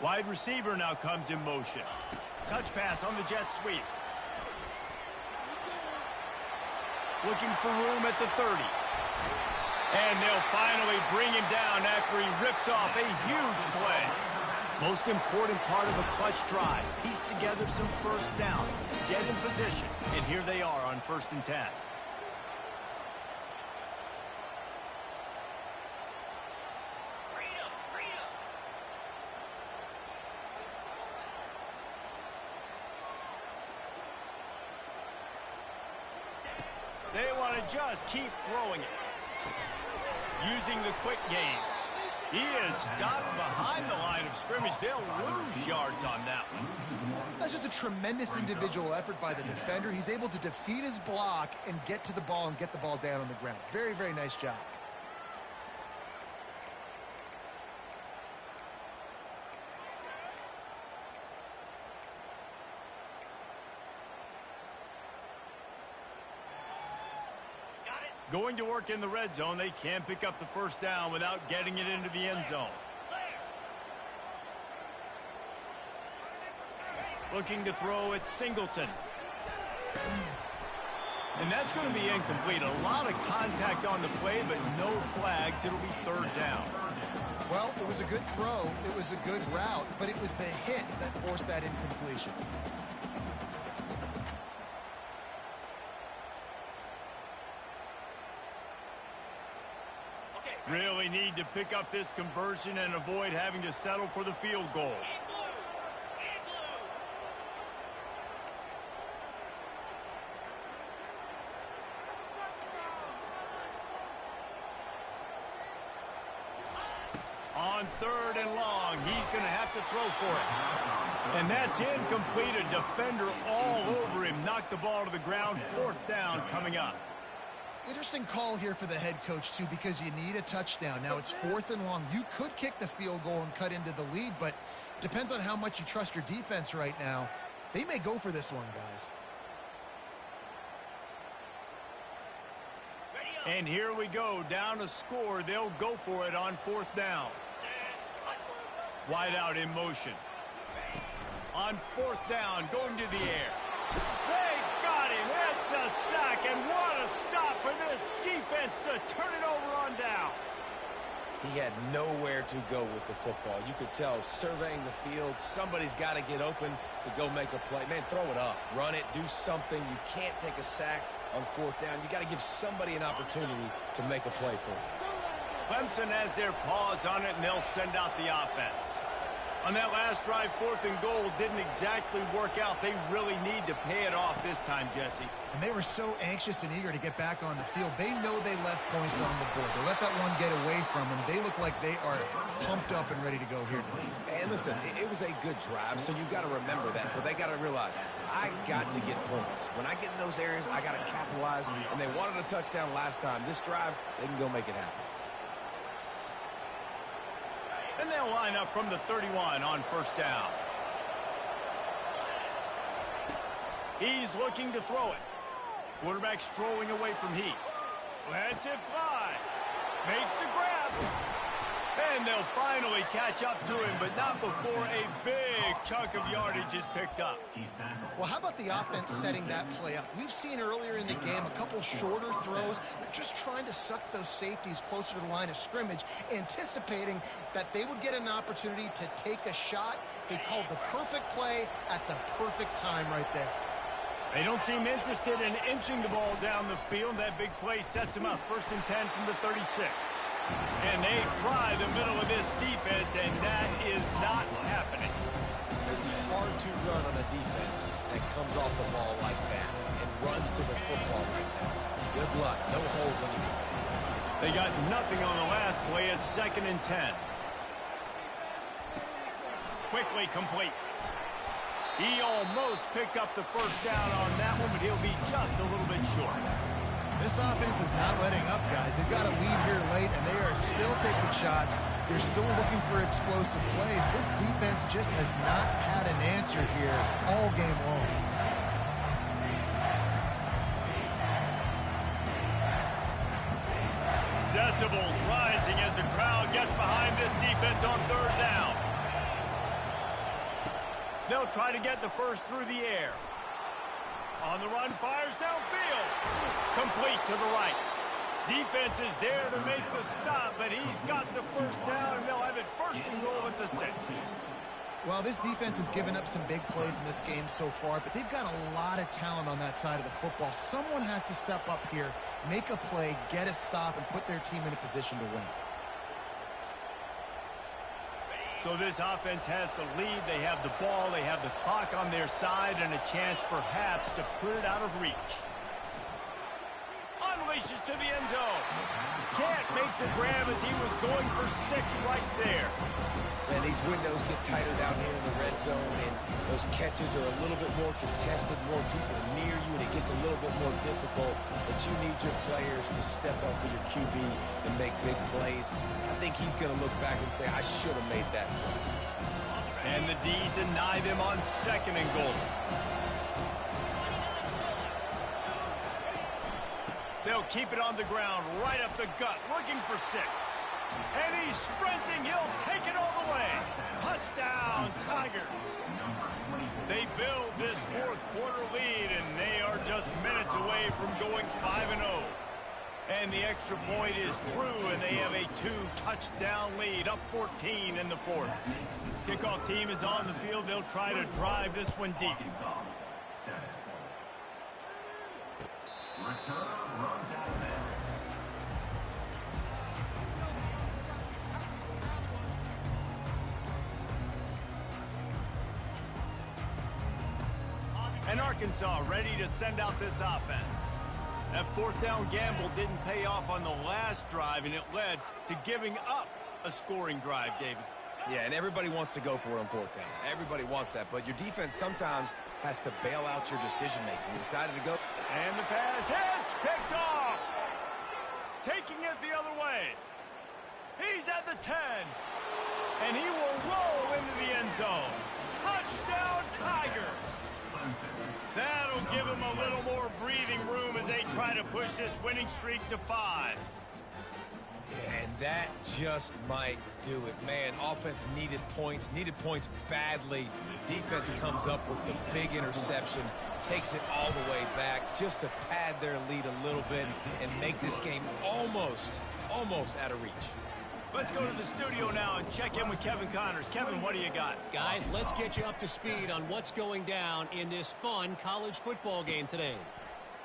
Wide receiver now comes in motion. Touch pass on the jet sweep. Looking for room at the 30. And they'll finally bring him down after he rips off a huge play. Most important part of a clutch drive. Piece together some 1st downs. Get in position. And here they are on 1st and 10. They want to just keep throwing it. Using the quick game. He is stopped behind the line of scrimmage. They'll lose yards on that one. That's just a tremendous individual effort by the defender. He's able to defeat his block and get to the ball and get the ball down on the ground. Very, very nice job. Going to work in the red zone. They can't pick up the 1st down without getting it into the end zone. Looking to throw at Singleton. And that's going to be incomplete. A lot of contact on the play, but no flags. It'll be 3rd down. Well, it was a good throw. It was a good route, but it was the hit that forced that incompletion. Really need to pick up this conversion and avoid having to settle for the field goal. On 3rd and long, he's going to have to throw for it. And that's incomplete. A defender all over him. Knocked the ball to the ground. 4th down coming up. Interesting call here for the head coach, too, because you need a touchdown. Now it's 4th and long. You could kick the field goal and cut into the lead, but depends on how much you trust your defense right now. They may go for this one, guys. And here we go. Down a score. They'll go for it on 4th down. Wide out in motion. On 4th down, going to the air. They got him. It's a sack, and what a stop for this defense to turn it over on downs. He had nowhere to go with the football. You could tell, surveying the field, somebody's got to get open to go make a play. Man, throw it up. Run it. Do something. You can't take a sack on 4th down. You got to give somebody an opportunity to make a play for you. Clemson has their paws on it, and they'll send out the offense. On that last drive, 4th and goal didn't exactly work out. They really need to pay it off this time, Jesse. And they were so anxious and eager to get back on the field. They know they left points on the board. They let that one get away from them. They look like they are pumped up and ready to go here today. And listen, it was a good drive, so you've got to remember that. But they got to realize, I got to get points. When I get in those areas, I got to capitalize. And they wanted a touchdown last time. This drive, they can go make it happen. And they'll line up from the 31 on 1st down. He's looking to throw it. Quarterback strolling away from Heat. Lets it fly. Makes the grab. And they'll finally catch up to him, but not before a big chunk of yardage is picked up. Well, how about the offense setting that play up? We've seen earlier in the game a couple shorter throws. They're just trying to suck those safeties closer to the line of scrimmage, anticipating that they would get an opportunity to take a shot. They called the perfect play at the perfect time right there. They don't seem interested in inching the ball down the field. That big play sets them up. 1st and 10 from the 36. And they try the middle of this defense, and that is not happening. It's hard to run on a defense that comes off the ball like that and runs to the football like that. Good luck. No holes anymore. They got nothing on the last play. It's 2nd and 10. Quickly complete. He almost picked up the 1st down on that one, but he'll be just a little bit short. This offense is not letting up, guys. They've got a lead here late, and they are still taking shots. They're still looking for explosive plays. This defense just has not had an answer here all game long. Decibels rising as the crowd gets behind this defense on 3rd down. They'll try to get the first through the air. On the run, fires downfield. Complete to the right. Defense is there to make the stop, but he's got the 1st down, and they'll have it 1st and goal at the 6. Well, this defense has given up some big plays in this game so far, but they've got a lot of talent on that side of the football. Someone has to step up here, make a play, get a stop, and put their team in a position to win. So this offense has the lead. They have the ball. They have the clock on their side and a chance perhaps to put it out of reach. Unleashes to the end zone. Can't make the grab as he was going for 6 right there. Man, these windows get tighter down here in the red zone, and those catches are a little bit more contested, more people near you, and it gets a little bit more difficult. But you need your players to step up for your QB and make big plays. I think he's going to look back and say, I should have made that play. And the D deny them on 2nd and goal. They'll keep it on the ground, right up the gut, looking for 6. And he's sprinting. He'll take it all the way. Touchdown, Tigers. They build this 4th quarter lead, and they are just minutes away from going 5-0. And the extra point is true, and they have a 2-touchdown lead, up 14 in the 4th. Kickoff team is on the field. They'll try to drive this one deep. And Arkansas ready to send out this offense. That 4th down gamble didn't pay off on the last drive, and it led to giving up a scoring drive, David. Yeah, and everybody wants to go for it on fourth down. Everybody wants that, but your defense sometimes has to bail out your decision-making. You decided to go. And the pass hits, picked off. Taking it the other way. He's at the 10. And he will roll into the end zone. Touchdown, Tiger. That'll give him a little more breathing room as they try to push this winning streak to 5. Yeah, and that just might do it. Man, offense needed points badly. Defense comes up with the big interception, takes it all the way back just to pad their lead a little bit and make this game almost out of reach. Let's go to the studio now and check in with Kevin Connors. Kevin, what do you got? Guys, let's get you up to speed on what's going down in this fun college football game today.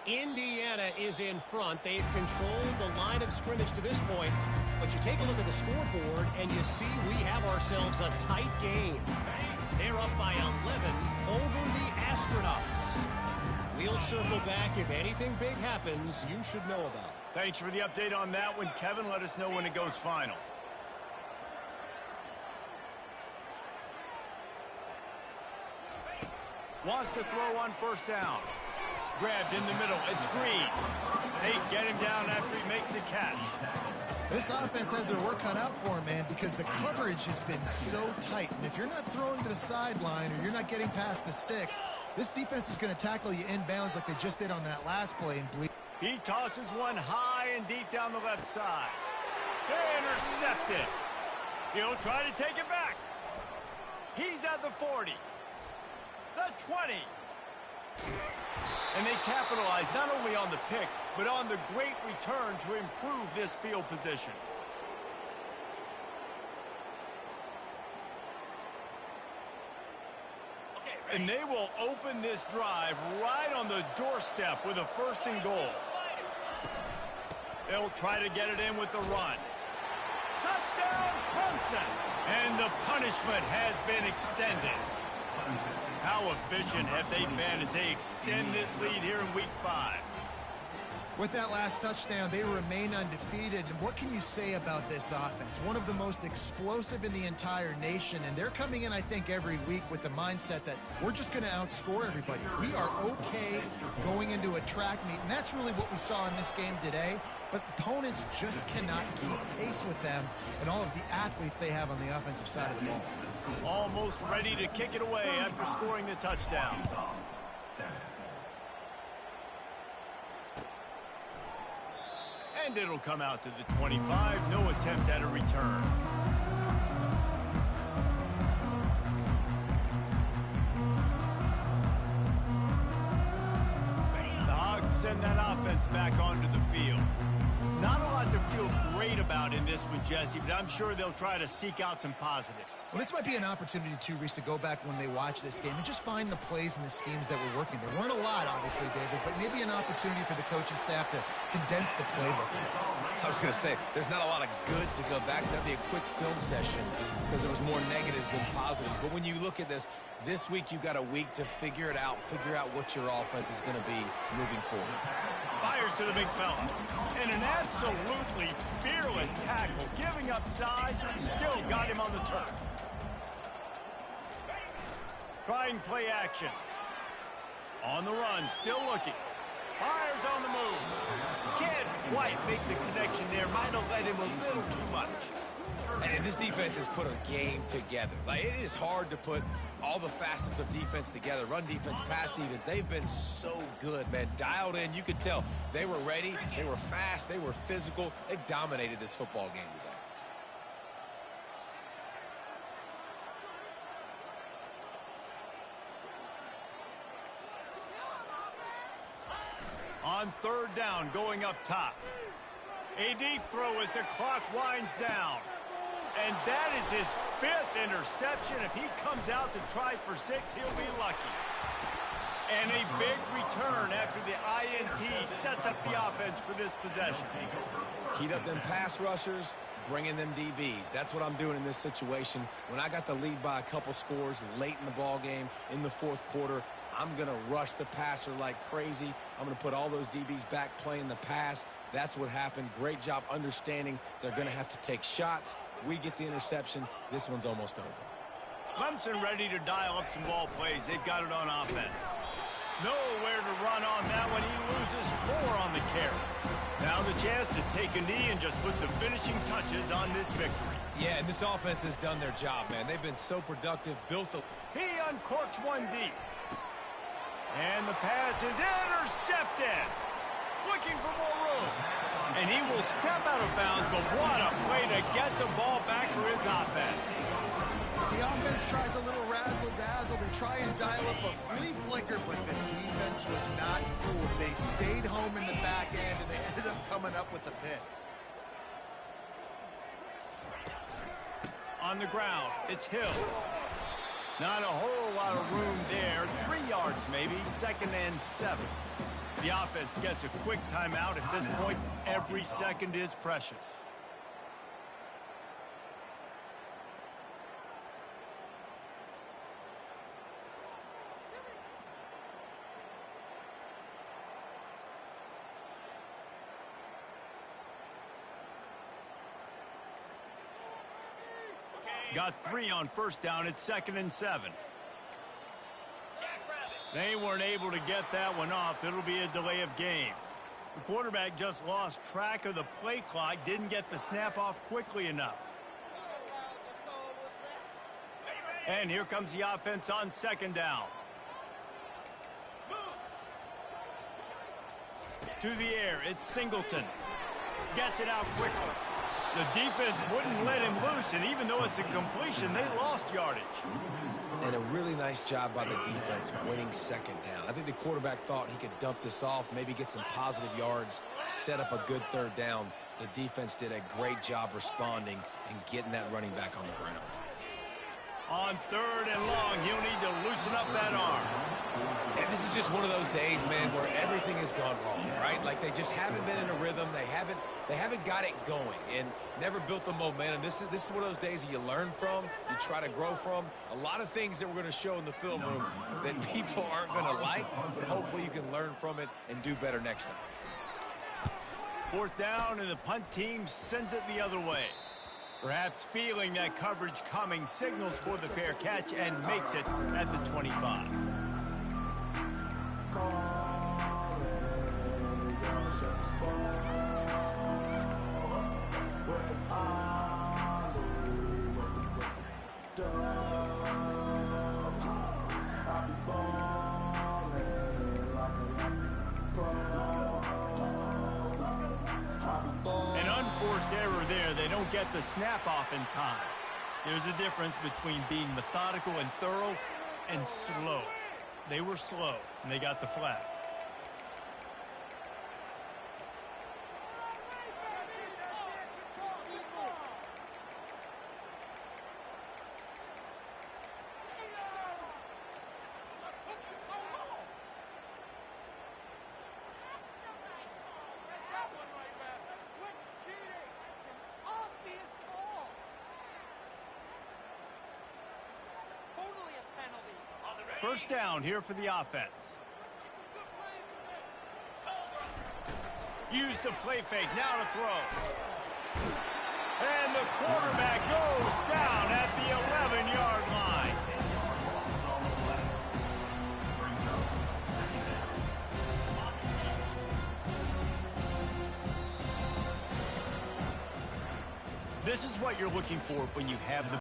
Indiana is in front. They've controlled the line of scrimmage to this point. But you take a look at the scoreboard, and you see we have ourselves a tight game. They're up by 11 over the Astronauts. We'll circle back. If anything big happens, you should know about it. Thanks for the update on that one, Kevin. Let us know when it goes final. Wants to throw on first down. Grabbed in the middle. It's Green. They get him down after he makes the catch. This offense has their work cut out for him, man, because the coverage has been so tight. And if you're not throwing to the sideline or you're not getting past the sticks, this defense is going to tackle you inbounds like they just did on that last play and bleed. He tosses one high and deep down the left side. They intercept it. He'll try to take it back. He's at the 40. The 20. And they capitalize not only on the pick, but on the great return to improve this field position. And they will open this drive right on the doorstep with a 1st and goal. They'll try to get it in with the run. Touchdown, Clemson! And the punishment has been extended. How efficient have they been as they extend this lead here in Week 5? With that last touchdown, they remain undefeated. And what can you say about this offense? One of the most explosive in the entire nation. And they're coming in, I think, every week with the mindset that we're just going to outscore everybody. We are okay going into a track meet. And that's really what we saw in this game today. But opponents just cannot keep pace with them and all of the athletes they have on the offensive side of the ball. Almost ready to kick it away after scoring the touchdown. And it'll come out to the 25. No attempt at a return. The Hogs send that offense back onto the field. Not a lot to feel great about in this one, Jesse, but I'm sure they'll try to seek out some positives. Well, this might be an opportunity, too, Reese, to go back when they watch this game and just find the plays and the schemes that were working. There weren't a lot, obviously, David, but maybe an opportunity for the coaching staff to condense the playbook. I was going to say, there's not a lot of good to go back. That'd be a quick film session because there was more negatives than positives. But when you look at this week you got a week to figure it out, figure out what your offense is going to be moving forward. Fires to the big fella. And an absolutely fearless tackle, giving up size, still got him on the turf. Trying play action. On the run, still looking. Fires on the move. Can't quite make the connection there. Might have led him a little too much. And this defense has put a game together. Like, it is hard to put all the facets of defense together. Run defense, pass defense. They've been so good, man. Dialed in. You could tell they were ready. They were fast. They were physical. They dominated this football game today. On 3rd down, going up top. A deep throw as the clock winds down. And that is his 5th interception. If he comes out to try for 6, he'll be lucky. And a big return after the INT sets up the offense for this possession. Heat up them pass rushers, bringing them DBs. That's what I'm doing in this situation. When I got the lead by a couple scores late in the ball game, in the 4th quarter, I'm going to rush the passer like crazy. I'm going to put all those DBs back playing the pass. That's what happened. Great job understanding they're going to have to take shots. We get the interception. This one's almost over. Clemson ready to dial up some ball plays. They've got it on offense. Nowhere to run on that one. He loses 4 on the carry. Now the chance to take a knee and just put the finishing touches on this victory. Yeah, and this offense has done their job, man. They've been so productive, built the... He uncorks one deep. And the pass is intercepted. Looking for more room. And he will step out of bounds, but what a play to get the ball back for his offense. The offense tries a little razzle-dazzle. They try and dial up a flea flicker, but the defense was not fooled. They stayed home in the back end, and they ended up coming up with the pick. On the ground, it's Hill. Not a whole lot of room there. 3 yards maybe, 2nd and 7. The offense gets a quick timeout. At this point, every second is precious. Got 3 on first down. It's 2nd and 7. They weren't able to get that one off. It'll be a delay of game. The quarterback just lost track of the play clock. Didn't get the snap off quickly enough. And here comes the offense on 2nd down. To the air. It's Singleton. Gets it out quickly. The defense wouldn't let him loose, and even though it's a completion, they lost yardage. And a really nice job by the defense winning 2nd down. I think the quarterback thought he could dump this off, maybe get some positive yards, set up a good 3rd down. The defense did a great job responding and getting that running back on the ground. On 3rd and long, he'll need to loosen up that arm. And this is just one of those days, man, where everything has gone wrong, right? Like they just haven't been in a rhythm. They haven't got it going and never built the momentum. This is one of those days that you learn from, you try to grow from. A lot of things that we're going to show in the film room that people aren't going to like, but hopefully you can learn from it and do better next time. 4th down, and the punt team sends it the other way. Perhaps feeling that coverage coming, signals for the fair catch and makes it at the 25. An unforced error there. They don't get the snap off in time. There's a difference between being methodical and thorough and slow. They were slow, and they got the flag. First down here for the offense. Use the play fake, now to throw. And the quarterback goes down at the 11-yard line. This is what you're looking for when you have the